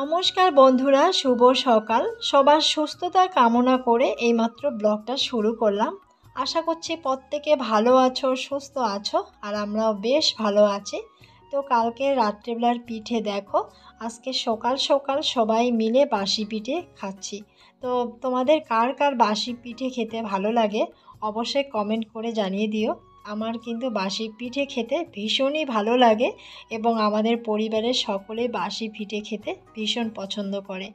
নমস্কার বন্ধুরা, শুভ সকাল। সবার সুস্থতা কামনা করে এইমাত্র ব্লগটা শুরু করলাম। আশা করছি প্রত্যেকে ভালো আছো, সুস্থ আছো, আর আমরাও বেশ ভালো আছি। তো কালকে রাত্রেবেলার পিঠে দেখো, আজকে সকাল সকাল সবাই মিলে বাসি পিঠে খাচ্ছি। তো তোমাদের কার কার বাসি পিঠে খেতে ভালো লাগে অবশ্যই কমেন্ট করে জানিয়ে দিও। আমার কিন্তু বাসি পিঠে খেতে ভীষণই ভালো লাগে এবং আমাদের পরিবারের সকলে বাসি পিঠে খেতে ভীষণ পছন্দ করে।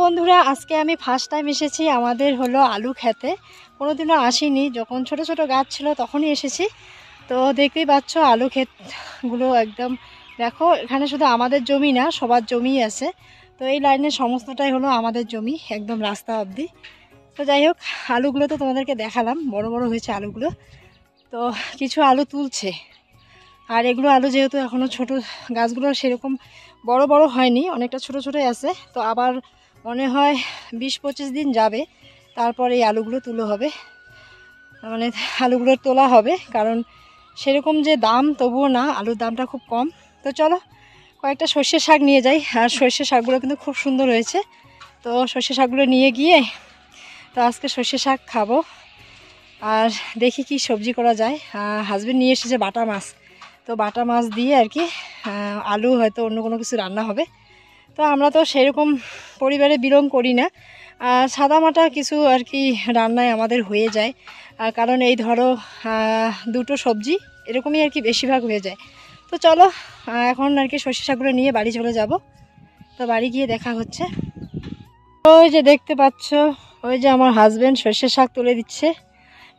বন্ধুরা, আজকে আমি ফার্স্ট টাইম এসেছি আমাদের হলো আলু খেতে। কোনোদিনও আসিনি, যখন ছোট ছোট গাছ ছিল তখনই এসেছি। তো দেখতেই পাচ্ছ আলু ক্ষেতগুলো একদম দেখো, এখানে শুধু আমাদের জমি না, সবার জমিই আছে। তো এই লাইনের সমস্তটাই হলো আমাদের জমি, একদম রাস্তা অবধি। তো যাই হোক, আলুগুলো তো তোমাদেরকে দেখালাম, বড় বড় হয়েছে আলুগুলো। তো কিছু আলু তুলছে, আর এগুলো আলু যেহেতু এখনও ছোট, গাছগুলো সেরকম বড় বড় হয়নি, অনেকটা ছোট ছোটোই আছে। তো আবার মনে হয় 20-25 দিন যাবে, তারপর এই আলুগুলো তুলো হবে, মানে আলুগুলো তোলা হবে। কারণ সেরকম যে দাম, তবুও না, আলুর দামটা খুব কম। তো চলো কয়েকটা সর্ষে শাক নিয়ে যাই, আর সর্ষে শাকগুলো কিন্তু খুব সুন্দর হয়েছে। তো সর্ষে শাকগুলো নিয়ে গিয়ে তো আজকে সর্ষে শাক খাবো, আর দেখি কি সবজি করা যায়। হাজবেন্ড নিয়ে এসেছে বাটা মাছ, তো বাটা মাছ দিয়ে আর কি আলু হয়তো অন্য কোনো কিছু রান্না হবে। তো আমরা তো সেরকম পরিবারে বিলং করি না, সাদামাটা কিছু আর কি রান্নায় আমাদের হয়ে যায়। কারণ এই ধরো দুটো সবজি এরকমই আর কি বেশিরভাগ হয়ে যায়। তো চলো এখন আর কি সর্ষে শাকগুলো নিয়ে বাড়ি চলে যাব। তো বাড়ি গিয়ে দেখা হচ্ছে। ওই যে দেখতে পাচ্ছ, ওই যে আমার হাজবেন্ড সর্ষে শাক তুলে দিচ্ছে।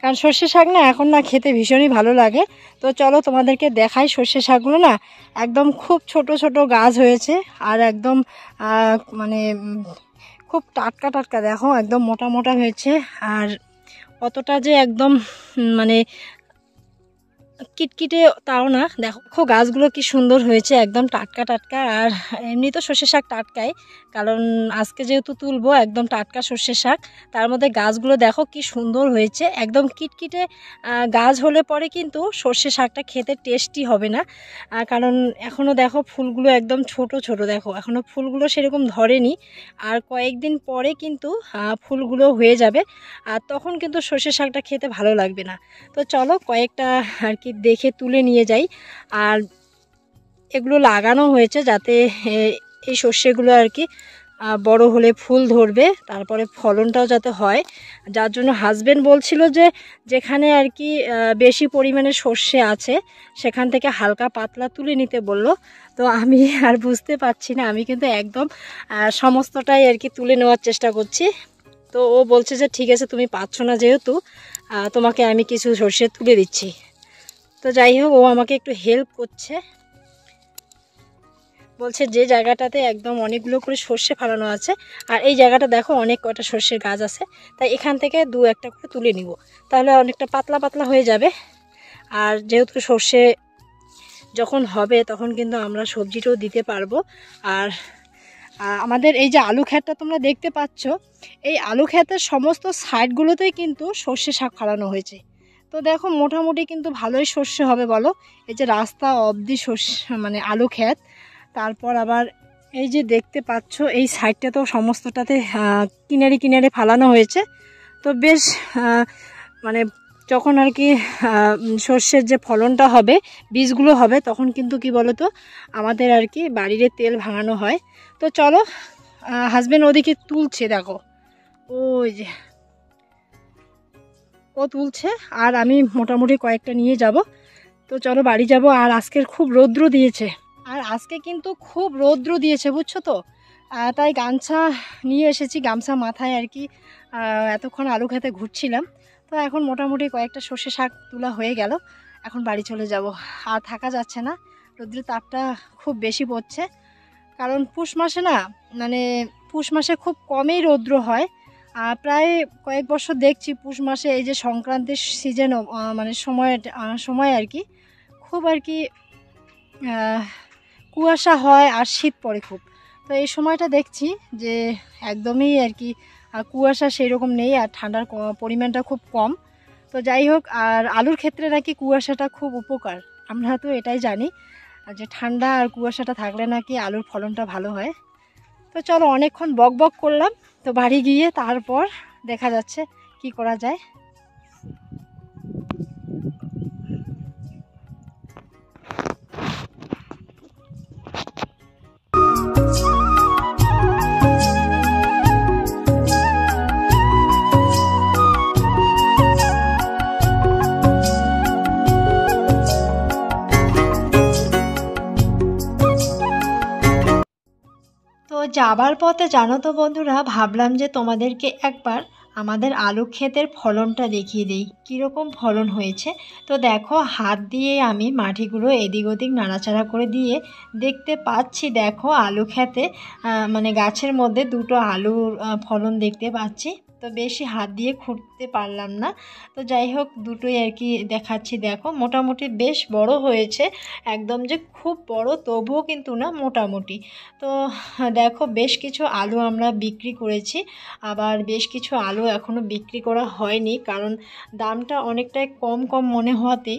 কারণ সর্ষে শাক না এখন না খেতে ভীষণই ভালো লাগে। তো চলো তোমাদেরকে দেখাই, সর্ষে শাকগুলো না একদম খুব ছোট ছোট গাছ হয়েছে, আর একদম মানে খুব টাটকা টাটকা, দেখো একদম মোটা মোটা হয়েছে। আর অতটা যে একদম মানে কিটকিটে তাও না, দেখো গাছগুলো কি সুন্দর হয়েছে, একদম টাটকা টাটকা। আর এমনি তো সর্ষে শাক টাটকাই, কারণ আজকে যেহেতু তুলবো একদম টাটকা সর্ষে শাক, তার মধ্যে গাছগুলো দেখো কি সুন্দর হয়েছে। একদম কিটকিটে গাছ হলে পরে কিন্তু সর্ষে শাকটা খেতে টেস্টি হবে না, কারণ এখনও দেখো ফুলগুলো একদম ছোট ছোট, দেখো এখনও ফুলগুলো সেরকম ধরেনি। আর কয়েকদিন পরে কিন্তু ফুলগুলো হয়ে যাবে, আর তখন কিন্তু সর্ষে শাকটা খেতে ভালো লাগবে না। তো চলো কয়েকটা আর কি দেখে তুলে নিয়ে যাই। আর এগুলো লাগানো হয়েছে যাতে এই সর্ষেগুলো আর কি বড় হলে ফুল ধরবে, তারপরে ফলনটাও যাতে হয়। যার জন্য হাজবেন্ড বলছিল যে যেখানে আর কি বেশি পরিমাণে সর্ষে আছে সেখান থেকে হালকা পাতলা তুলে নিতে বলল। তো আমি আর বুঝতে পারছি না, আমি কিন্তু একদম সমস্তটাই আর কি তুলে নেওয়ার চেষ্টা করছি। তো ও বলছে যে ঠিক আছে, তুমি পাচ্ছ না যেহেতু, তোমাকে আমি কিছু সর্ষে তুলে দিচ্ছি। তো যাই হোক, ও আমাকে একটু হেল্প করছে, বলছে যে জায়গাটাতে একদম অনেকগুলো করে সর্ষে ফেলানো আছে, আর এই জায়গাটা দেখো অনেক কটা সর্ষের গাছ আছে, তাই এখান থেকে 2-1টা করে তুলে নিব, তাহলে অনেকটা পাতলা পাতলা হয়ে যাবে। আর যেহেতু সর্ষে যখন হবে তখন কিন্তু আমরা সবজিটাও দিতে পারবো। আর আমাদের এই যে আলু ক্ষেতটা তোমরা দেখতে পাচ্ছ, এই আলু ক্ষেতের সমস্ত সাইডগুলোতেই কিন্তু সর্ষে শাক ফলানো হয়েছে। তো দেখো মোটামুটি কিন্তু ভালোই সর্ষে হবে বলো। এই যে রাস্তা অবধি সর্ষে মানে আলু ক্ষেত, তারপর আবার এই যে দেখতে পাচ্ছ এই সাইডটা তো সমস্তটাতে কিনারে কিনারে ফালানো হয়েছে। তো বেশ মানে যখন আর কি সর্ষের যে ফলনটা হবে, বীজগুলো হবে, তখন কিন্তু কি বলো তো আমাদের আর কি বাড়ির তেল ভাঙানো হয়। তো চলো, হাজবেন্ড ওদিকে তুলছে, দেখো ওই যে ও তুলছে, আর আমি মোটামুটি কয়েকটা নিয়ে যাব। তো চলো বাড়ি যাব। আর আজকের খুব রৌদ্র দিয়েছে, আর আজকে কিন্তু খুব রৌদ্র দিয়েছে, বুঝছো তো। তাই গামছা নিয়ে এসেছি, গামছা মাথায় আর কি। এতক্ষণ আলু খেতে ঘুরছিলাম, তো এখন মোটামুটি কয়েকটা সর্ষে শাক তোলা হয়ে গেল। এখন বাড়ি চলে যাব, আর থাকা যাচ্ছে না, রৌদ্রের তাপটা খুব বেশি পড়ছে। কারণ পুষ মাসে না, মানে পুষ মাসে খুব কমই রৌদ্র হয়। প্রায় কয়েক বছর দেখছি পুষ মাসে এই যে সংক্রান্তির সিজন, মানে সময় আর কি খুব আর কি কুয়াশা হয় আর শীত পড়ে খুব। তো এই সময়টা দেখছি যে একদমই আর কি কুয়াশা সেই রকম নেই, আর ঠান্ডার পরিমাণটা খুব কম। তো যাই হোক, আর আলুর ক্ষেত্রে নাকি কুয়াশাটা খুব উপকার, আমরা তো এটাই জানি যে ঠান্ডা আর কুয়াশাটা থাকলে নাকি আলুর ফলনটা ভালো হয়। তো চলো, অনেকক্ষণ বক বক করলাম, তো বাড়ি গিয়ে তারপর দেখা যাচ্ছে কি করা যায়। তো যাবার পথে জানো তো বন্ধুরা, ভাবলাম যে তোমাদেরকে একবার আমাদের আলু ক্ষেতের ফলনটা দেখিয়ে দিই, কীরকম ফলন হয়েছে। তো দেখো, হাত দিয়ে আমি মাটিগুলো এদিক ওদিক নাড়াচাড়া করে দিয়ে দেখতে পাচ্ছি, দেখো আলু ক্ষেতে মানে গাছের মধ্যে দুটো আলুর ফলন দেখতে পাচ্ছি। তো বেশি হাত দিয়ে খুঁড়তে পারলাম না, তো যাই হোক দুটোই আর কি দেখাচ্ছি। দেখো মোটামুটি বেশ বড় হয়েছে, একদম যে খুব বড় তবুও কিন্তু না, মোটামুটি। তো দেখো বেশ কিছু আলু আমরা বিক্রি করেছি, আবার বেশ কিছু আলু এখনও বিক্রি করা হয়নি, কারণ দামটা অনেকটাই কম কম মনে হওয়াতে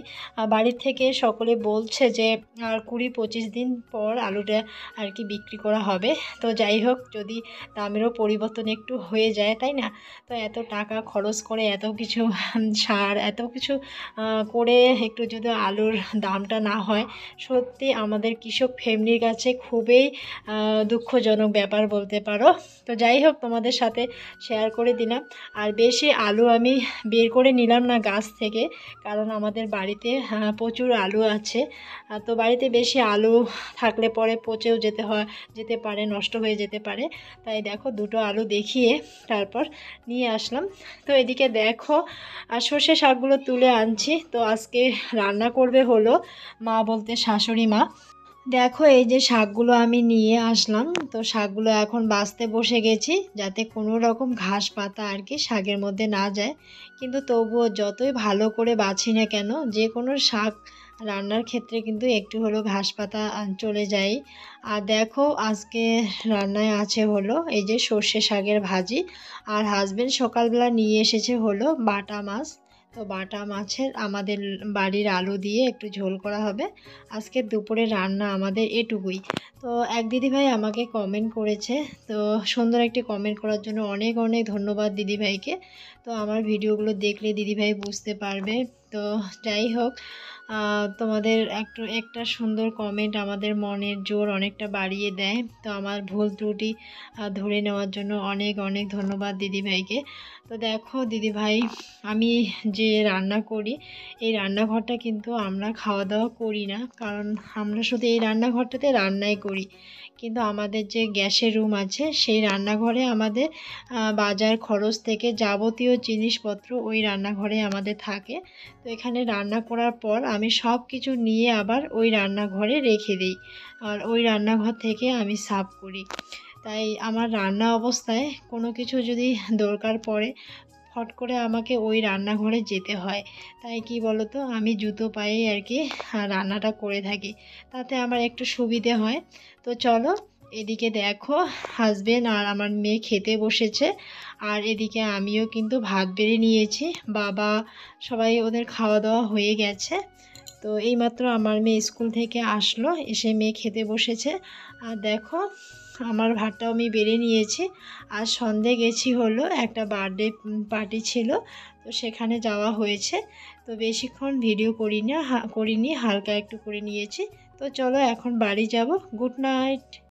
বাড়ির থেকে সকলে বলছে যে আর 20-25 দিন পর আলুটা আর কি বিক্রি করা হবে। তো যাই হোক, যদি দামেরও পরিবর্তন একটু হয়ে যায়, তাই না। তো এত টাকা খরচ করে এত কিছু সার এত কিছু করে একটু যদি আলুর দামটা না হয়, সত্যি আমাদের কৃষক ফ্যামিলির কাছে খুবই দুঃখজনক ব্যাপার বলতে পারো। তো যাই হোক, তোমাদের সাথে শেয়ার করে দিলাম। আর বেশি আলু আমি বের করে নিলাম না গাছ থেকে, কারণ আমাদের বাড়িতে প্রচুর আলু আছে। তো বাড়িতে বেশি আলু থাকলে পরে পচেও যেতে পারে, নষ্ট হয়ে যেতে পারে। তাই দেখো দুটো আলু দেখিয়ে তারপর নিয়ে আসলাম। তো এদিকে দেখো আর সর্ষে শাকগুলো তুলে আনছি। তো আজকে রান্না করবে হলো মা, বলতে শাশুড়ি মা। দেখো এই যে শাকগুলো আমি নিয়ে আসলাম, তো শাকগুলো এখন বাছতে বসে গেছি, যাতে কোনো রকম ঘাস পাতা আর কি শাকের মধ্যে না যায়। কিন্তু তবুও যতই ভালো করে বাছি না কেন, যে কোনো শাক রান্নার ক্ষেত্রে কিন্তু একটু হলো ঘাস পাতা চলে যায়। আর দেখো আজকে রান্নায় আছে হলো এই যে সর্ষে শাকের ভাজি, আর হাজবেন্ড সকালবেলা নিয়ে এসেছে হলো বাটা মাছ। তো বাটা মাছের আমাদের বাড়ির আলু দিয়ে একটু ঝোল করা হবে। আজকে দুপুরে রান্না আমাদের এটুকুই। তো এক দিদিভাই আমাকে কমেন্ট করেছে, তো সুন্দর একটি কমেন্ট করার জন্য অনেক অনেক ধন্যবাদ দিদিভাইকে। তো আমার ভিডিওগুলো দেখলে দিদিভাই বুঝতে পারবে। তো যাই হোক, তোমাদের একটা সুন্দর কমেন্ট আমাদের মনের জোর অনেকটা বাড়িয়ে দেয়। তো আমার ভুল ত্রুটি ধরে নেওয়ার জন্য অনেক অনেক ধন্যবাদ দিদিভাইকে। তো দেখো দিদিভাই, আমি যে রান্না করি, এই রান্নাঘরটা কিন্তু আমরা খাওয়া দাওয়া করি না, কারণ আমরা শুধু এই রান্নাঘরটাতে রান্নাই করি। কিন্তু আমাদের যে গ্যাসের রুম আছে, সেই রান্নাঘরে আমাদের বাজার খরচ থেকে যাবতীয় জিনিসপত্র ওই রান্নাঘরে আমাদের থাকে। তো এখানে রান্না করার পর আমি সব কিছু নিয়ে আবার ওই রান্নাঘরে রেখে দিই, আর ওই রান্নাঘর থেকে আমি সার্ভ করি। তাই আমার রান্না অবস্থায় কোনো কিছু যদি দরকার পড়ে, ফট করে আমাকে ওই রান্নাঘরে যেতে হয়। তাই কি বলতো, আমি জুতো পায়ে আর কি রান্নাটা করে থাকি, তাতে আমার একটু সুবিধে হয়। তো চলো, এদিকে দেখো হাজবেন্ড আর আমার মেয়ে খেতে বসেছে, আর এদিকে আমিও কিন্তু ভাত বেড়ে নিয়েছি। বাবা সবাই ওদের খাওয়া দাওয়া হয়ে গেছে। তো এইমাত্র আমার মেয়ে স্কুল থেকে আসলো, এসে মেয়ে খেতে বসেছে। আর দেখো আমার ভাতটাও আমি বেড়ে নিয়েছি। আর সন্ধে গেছি হলো একটা বার্থডে পার্টি ছিল, তো সেখানে যাওয়া হয়েছে। তো বেশিক্ষণ ভিডিও করিনি, হালকা একটু করে নিয়েছি। তো চলো এখন বাড়ি যাব। Good night.